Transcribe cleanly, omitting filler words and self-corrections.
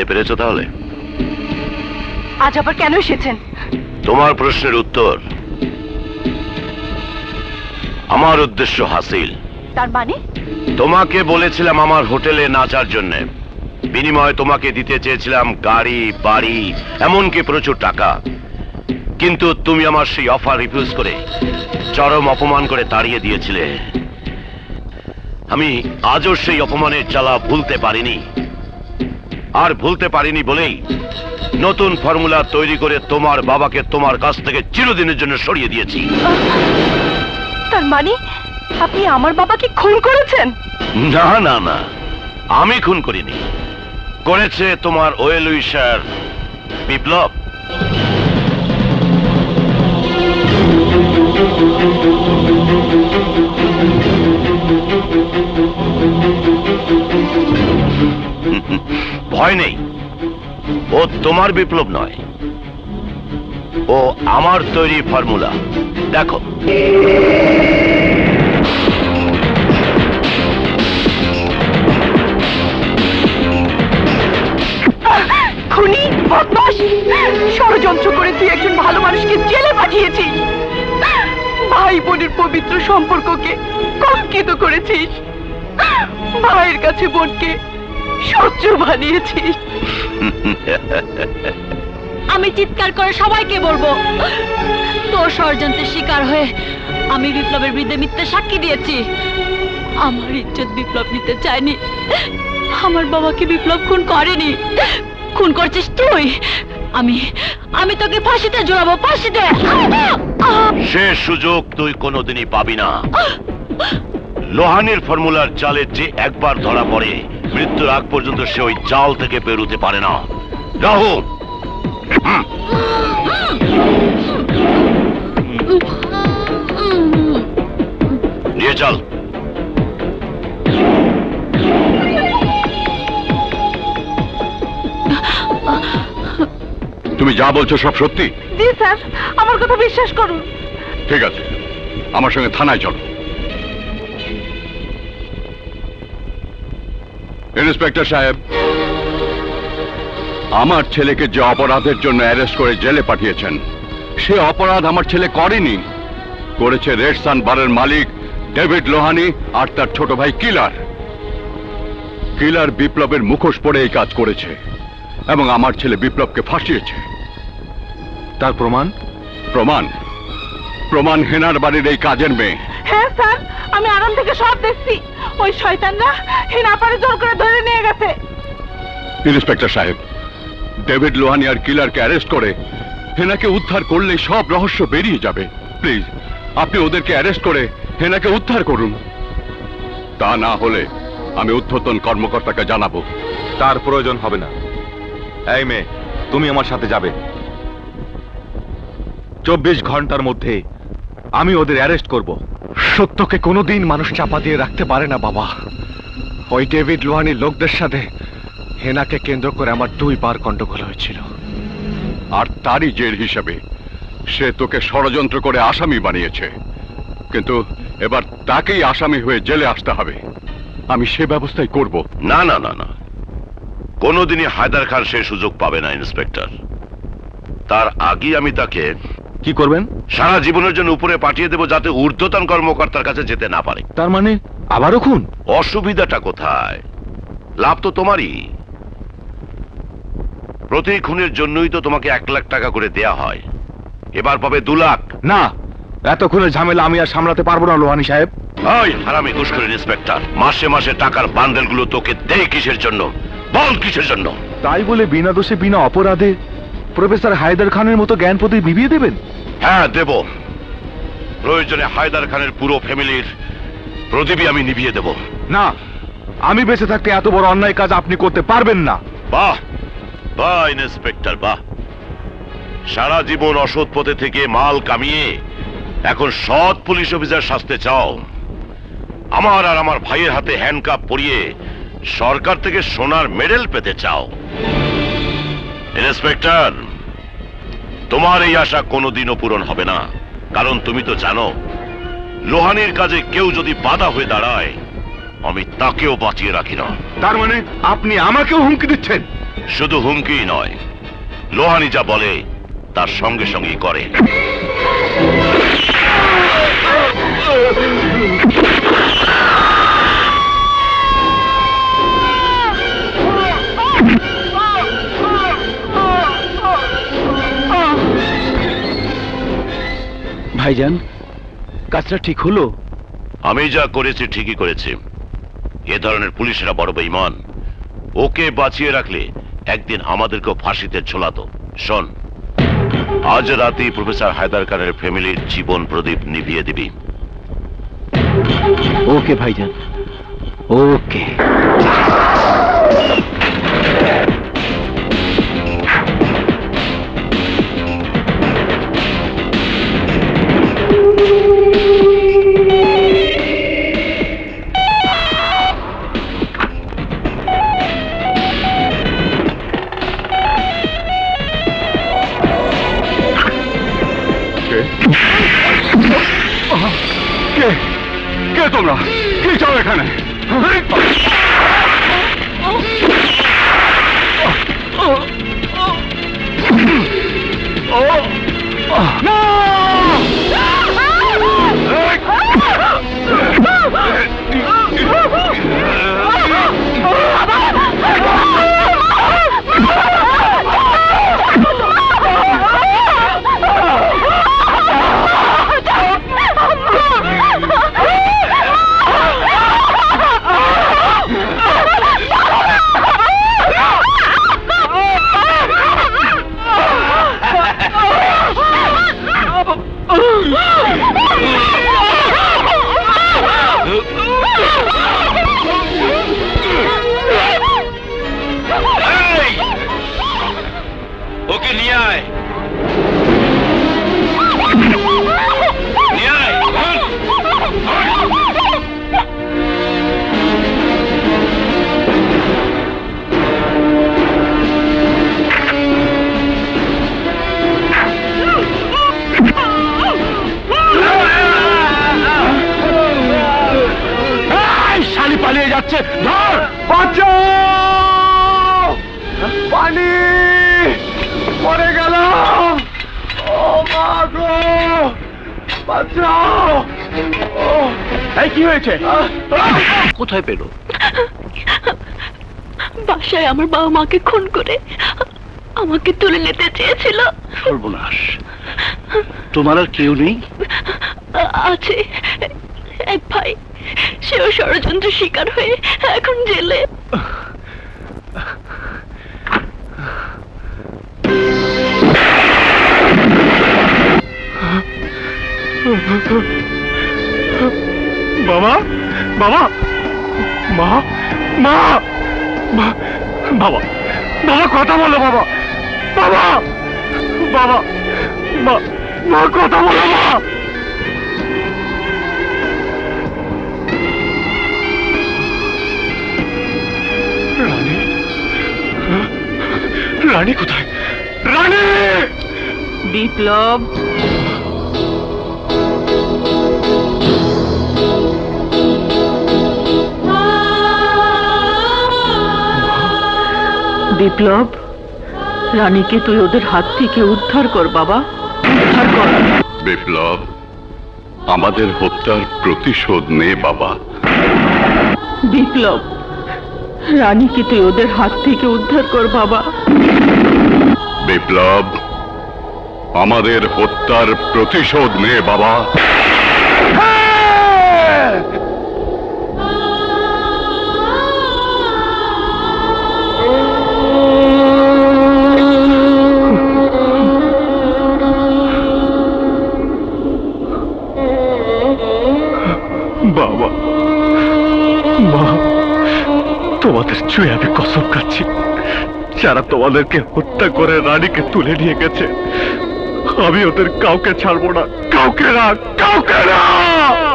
জানতে পেরেছো তাহলে? আজ আবার কেন এসেছেন? তোমার প্রশ্নের উত্তর আমার উদ্দেশ্য হাসিল। তার মানে? তোমাকে বলেছিলাম আমার হোটেলে নাচার জন্য, বিনিময়ে তোমাকে দিতে চেয়েছিলাম গাড়ি, বাড়ি, এমনকি প্রচুর টাকা। কিন্তু তুমি আমার সেই অফার রিফিউজ করে চরম অপমান করে তাড়িয়ে দিয়েছিলে। আমি আজও সেই অপমানের জ্বালা ভুলতে পারিনি, আর ভুলতে পারিনি বলেই নতুন ফর্মুলা তৈরি করে তোমার বাবাকে তোমার কাছ থেকে চিরদিনের জন্য সরিয়ে দিয়েছি। তার মানে আপনি আমার বাবাকে খুন করেছেন? না না না, আমি খুন করিনি, করেছে তোমার ওয়েল উইশার বিপ্লব। ভয় নেই, ও তোমার বিপ্লব নয়, ও আমার তৈরি ফর্মুলা। দেখো, খুনি, বদমাশ, ষড়যন্ত্র করে তুই একজন ভালো মানুষকে জেলে পাঠিয়েছিস। ভাই বোনের পবিত্র সম্পর্ককে কলঙ্কিত করেছিস। ভাইয়ের কাছে বোনকে শত্রু বানিয়েছিস। আমি চিৎকার করে সবাইকে বলবো, তোর ষড়যন্ত্রের শিকার হয়ে আমি বিপ্লবের বিরুদ্ধে মিথ্যে সাক্ষী দিয়েছি। আমার ইজ্জত বিপ্লব নিতে চায়নি, আমার বাবাকে বিপ্লব খুন করেনি, খুন করছিস তুই। আমি তোকে ফাঁসিতে ঝুলাবো, ফাঁসিতে। সে সুযোগ তুই কোনোদিনই পাবি না। লোহানির ফর্মুলার জালে যে একবার ধরা পড়ে, মৃত্যুর আগ পর্যন্ত সে ওই জাল থেকে বেরোতে পারে না। রাহু, নিয়ে চল। তুমি যা বলছো সব সত্যি? জি স্যার, আমার কথা বিশ্বাস করুন। ঠিক আছে, আমার সঙ্গে থানায় চলো। ইন্সপেক্টর সাহেব, আমার ছেলেকে যে অপরাধের জন্য অ্যারেস্ট করে জেলে পাঠিয়েছেন, সে অপরাধ আমার ছেলে করেনি, করেছে রেড সান বারের মালিক ডেভিড লোহানি আর তার ছোট ভাই কিলার। কিলার বিপ্লবের মুখোশ পরে এই কাজ করেছে এবং আমার ছেলে বিপ্লবকে ফাঁসিয়েছে। তার প্রমাণ? প্রমাণ হেনার বাড়ির এই কাজের মেয়ে। হ্যাঁ স্যার, আমি আরাম থেকে সব দেখছি। ওই শয়তানরা হেনা পারে জোর করে ধরে নিয়ে গেছে। ইন্সপেক্টর সাহেব, ডেভিড লোহানি আর কিলারকে অ্যারেস্ট করে হেনাকে উদ্ধার করলে সব রহস্য বেরিয়ে যাবে। প্লিজ আপনি ওদেরকে অ্যারেস্ট করে হেনাকে উদ্ধার করুন। তা না হলে আমি ঊর্ধ্বতন কর্মকর্তাকে জানাবো। তার প্রয়োজন হবে না। এই মেয়ে, তুমি আমার সাথে যাবে। 24 ঘন্টার মধ্যে আমি ওদের অ্যারেস্ট করব। সত্যকে কোনোদিন মানুষ চাপা দিয়ে রাখতে পারে না বাবা। ওই ডেভিড লোহানির লোকদের সাথে হেনাকে কেন্দ্র করে আমার 2 বার গন্ডগোল হয়েছিল। আর তারই জের হিসেবে সে তোকে ষড়যন্ত্র করে আসামি বানিয়েছে, কিন্তু এবার তাকেই আসামি হয়ে জেলে আসতে হবে। আমি সে ব্যবস্থাই করব। না না না না, কোনোদিনই হায়দার খান সে সুযোগ পাবে না ইন্সপেক্টর। তার আগে আমি তাকে কি করবেন? সারা জীবনের জন্য উপরে পাঠিয়ে দেব, যাতে ঊর্ধ্বতন কর্মকর্তার কাছে যেতে না পারে। তার মানে আবারও খুন? অসুবিধাটা কোথায়? লাভ তো তোমারই। প্রতি খুনের জন্যই তো তোমাকে 1 লাখ টাকা করে দেয়া হয়, এবার পাবে 2 লাখ। না, এত খুনের ঝামেলা আমি আর সামলাতে পারবো না লোহানি সাহেব। ওই হারামি ঘুষখোর ইন্সপেক্টর, মাসে মাসে টাকার বান্ডেলগুলো তোকে দেয় কিসের জন্য? বল কিসের জন্য? তাই বলে বিনা দোষে বিনা অপরাধে প্রফেসর হায়দার খানের মতো জ্ঞান প্রদীপ নিভিয়ে দেবেন? হ্যাঁ দেব, প্রয়োজনে হায়দার খানের পুরো ফ্যামিলির প্রদীপই আমি নিভিয়ে দেব। না, আমি বেঁচে থাকতে এত বড় অন্যায় কাজ আপনি করতে পারবেন না। বাহ বাহ ইন্সপেক্টর বাহ, সারা জীবন অসৎ পথে থেকে মাল কামিয়ে এখন সৎ পুলিশ অফিসার সাজতে চাও। আমার আর আমার ভাইয়ের হাতে হ্যান্ডকাপ পরিয়ে সরকার থেকে সোনার মেডেল পেতে চাও। ইন্সপেক্টর, তোমার এই আশা কোনোদিনও পূরণ হবে না, কারণ তুমি তো জানো লোহানির কাজে কেউ যদি বাধা হয়ে দাঁড়ায় আমি তাকেও বাঁচিয়ে রাখি না। তার মানে আপনি আমাকেও হুমকি দিচ্ছেন? শুধু হুমকি নয়, লোহানি যা বলে তার সঙ্গে সঙ্গেই করে। ভাইজান, কাজটা ঠিক হলো? আমি যা করেছি ঠিকই করেছি। এ ধরনের পুলিশেরা বড় বেঈমান। ওকে বাঁচিয়ে রাখলে একদিন আমাদেরকেও ফাঁসিতে ঝোলাতো। শোন, আজ রাতেই প্রফেসর হায়দার খানের ফ্যামিলির জীবন প্রদীপ নিভিয়ে দিবি। ওকে ভাইজান, ওকে। কে কে তোমরা? কি চাও এখানে? ওকে নিয়ে আয়, নিয়ে আয়। শালি পালিয়ে যাচ্ছে, ধর! বাঁচাও! পানি! মরে গেলাম! ও মা গো! বাঁচাও! এই কি হয়েছে? কোথায় পেলো? বাসায় আমার বাবা মাকে খুন করে আমাকে তুলে নিতে চেয়েছিল। সর্বনাশ! তোমার আর কেউ নেই? আছে এক ভাই, সেও ষড়যন্ত্রের শিকার হয়ে এখন জেলে। বাবা, বাবা, মা, মা, বাবা, বাবা কথা বলো, বাবা, বাবা, বাবা, মা কথা বলো, মা। রানী, রানী কোথায়? রানী! বিপ্লব, বিপ্লব, রানীকে তুই ওদের হাত থেকে উদ্ধার কর বাবা, উদ্ধার কর। বিপ্লব, আমাদের হত্যার প্রতিশোধ নে বাবা। বিপ্লব, রানীকে তুই ওদের হাত থেকে উদ্ধার কর বাবা। বিপ্লব, আমাদের হত্যার প্রতিশোধ নে বাবা। বাবা, মা, তোমাদের ছুঁয়ে আমি কসম খাচ্ছি, যারা তোমাদেরকে হত্যা করে রানীকে তুলে নিয়ে গেছে, আমি ওদের কাউকে ছাড়বো না, কাউকে না, কাউকে না।